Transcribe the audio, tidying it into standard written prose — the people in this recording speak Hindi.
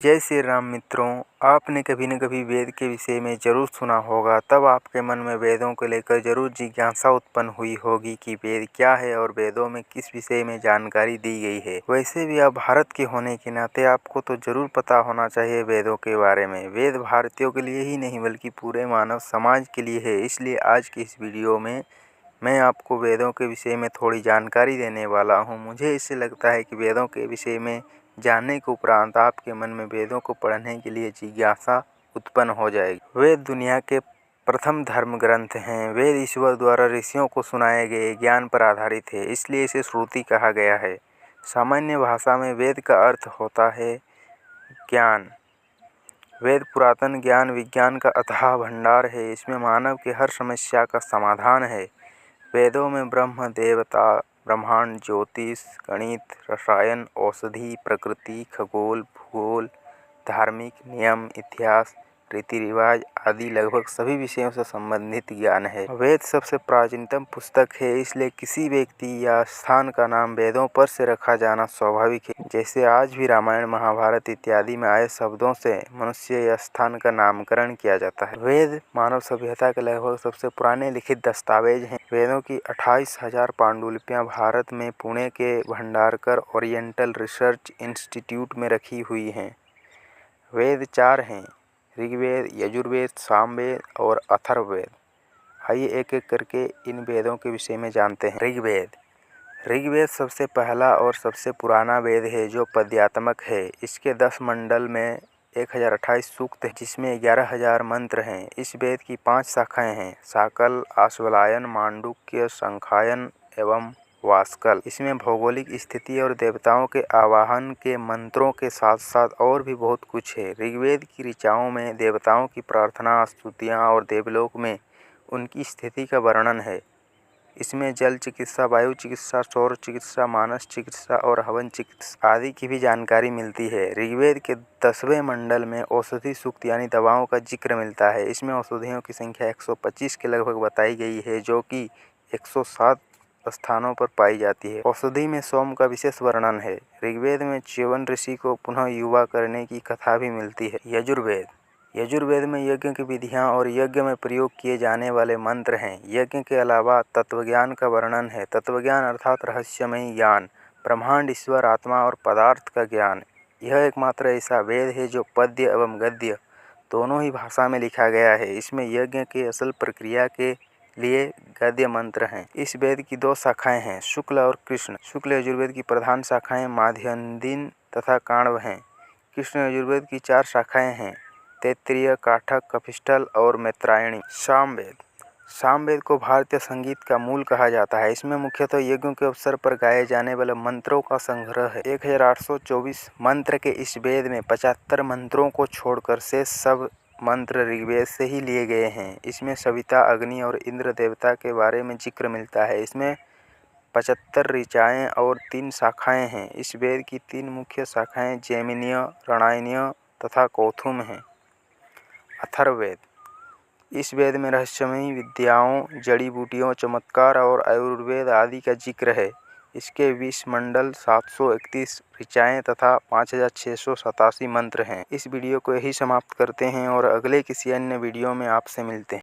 जय श्री राम मित्रों, आपने कभी न कभी वेद के विषय में ज़रूर सुना होगा। तब आपके मन में वेदों को लेकर ज़रूर जिज्ञासा उत्पन्न हुई होगी कि वेद क्या है और वेदों में किस विषय में जानकारी दी गई है। वैसे भी आप भारत के होने के नाते आपको तो ज़रूर पता होना चाहिए वेदों के बारे में। वेद भारतीयों के लिए ही नहीं बल्कि पूरे मानव समाज के लिए है। इसलिए आज की इस वीडियो में मैं आपको वेदों के विषय में थोड़ी जानकारी देने वाला हूँ। मुझे इससे लगता है कि वेदों के विषय में जानने के उपरांत आपके मन में वेदों को पढ़ने के लिए जिज्ञासा उत्पन्न हो जाएगी। वेद दुनिया के प्रथम धर्म ग्रंथ हैं। वेद ईश्वर द्वारा ऋषियों को सुनाए गए ज्ञान पर आधारित है, इसलिए इसे श्रुति कहा गया है। सामान्य भाषा में वेद का अर्थ होता है ज्ञान। वेद पुरातन ज्ञान विज्ञान का अथाह भंडार है। इसमें मानव की हर समस्या का समाधान है। वेदों में ब्रह्म, देवता, ब्रह्मांड, ज्योतिष, गणित, रसायन, औषधि, प्रकृति, खगोल, भूगोल, धार्मिक नियम, इतिहास, रीति रिवाज आदि लगभग सभी विषयों से संबंधित ज्ञान है। वेद सबसे प्राचीनतम पुस्तक है, इसलिए किसी व्यक्ति या स्थान का नाम वेदों पर से रखा जाना स्वाभाविक है। जैसे आज भी रामायण, महाभारत इत्यादि में आए शब्दों से मनुष्य या स्थान का नामकरण किया जाता है। वेद मानव सभ्यता के लगभग सबसे पुराने लिखित दस्तावेज हैं। वेदों की 28,000 पांडुलिपियां भारत में पुणे के भंडारकर ओरिएंटल रिसर्च इंस्टीट्यूट में रखी हुई हैं। वेद 4 हैं: ऋग्वेद, यजुर्वेद, सामवेद और अथर्ववेद। आइए एक एक करके इन वेदों के विषय में जानते हैं। ऋग्वेद। ऋग्वेद सबसे पहला और सबसे पुराना वेद है जो पद्यात्मक है। इसके 10 मंडल में 1028 सूक्त हैं, जिसमें 11,000 मंत्र हैं। इस वेद की 5 शाखाएं हैं: साकल, आश्वलायन, मांडुक्य, संखायन एवं वासकल। इसमें भौगोलिक स्थिति और देवताओं के आवाहन के मंत्रों के साथ साथ और भी बहुत कुछ है। ऋग्वेद की ऋचाओं में देवताओं की प्रार्थना, स्तुतियाँ और देवलोक में उनकी स्थिति का वर्णन है। इसमें जल चिकित्सा, वायु चिकित्सा, सौर चिकित्सा, मानस चिकित्सा और हवन चिकित्सा आदि की भी जानकारी मिलती है। ऋग्वेद के 10वें मंडल में औषधि सूक्त यानी दवाओं का जिक्र मिलता है। इसमें औषधियों की संख्या 125 के लगभग बताई गई है, जो कि 107 स्थानों पर पाई जाती है। औषधि में सोम का विशेष वर्णन है। ऋग्वेद में च्यवन ऋषि को पुनः युवा करने की कथा भी मिलती है। यजुर्वेद। यजुर्वेद में यज्ञ की विधियां और यज्ञ में प्रयोग किए जाने वाले मंत्र हैं। यज्ञ के अलावा तत्वज्ञान का वर्णन है। तत्वज्ञान अर्थात रहस्यमयी ज्ञान, ब्रह्मांड, ईश्वर, आत्मा और पदार्थ का ज्ञान। यह एकमात्र ऐसा वेद है जो पद्य एवं गद्य दोनों ही भाषा में लिखा गया है। इसमें यज्ञ की असल प्रक्रिया के लिए गद्य मंत्र हैं। इस वेद की 2 शाखाएं हैं, शुक्ल और कृष्ण। शुक्ल यजुर्वेद की प्रधान शाखाएं माध्यन्दिन तथा काण्व हैं। कृष्ण यजुर्वेद की 4 शाखाएं हैं, तैत्तिरीय, काठक, कपिस्थल और मैत्रायणी। सामवेद। सामवेद को भारतीय संगीत का मूल कहा जाता है। इसमें मुख्यतः यज्ञों के अवसर पर गाए जाने वाले मंत्रों का संग्रह है। 1824 मंत्र के इस वेद में 75 मंत्रों को छोड़कर शेष सब मंत्र ऋग्वेद से ही लिए गए हैं। इसमें सविता, अग्नि और इंद्र देवता के बारे में जिक्र मिलता है। इसमें 75 ऋचाएँ और 3 शाखाएँ हैं। इस वेद की 3 मुख्य शाखाएँ जैमिनीय, रणायनीय तथा कौथुम हैं। अथर्ववेद। इस वेद में रहस्यमयी विद्याओं, जड़ी बूटियों, चमत्कार और आयुर्वेद आदि का जिक्र है। इसके 20 मंडल, 731 ऋचाएँ तथा 5,687 मंत्र हैं। इस वीडियो को यही समाप्त करते हैं और अगले किसी अन्य वीडियो में आपसे मिलते हैं।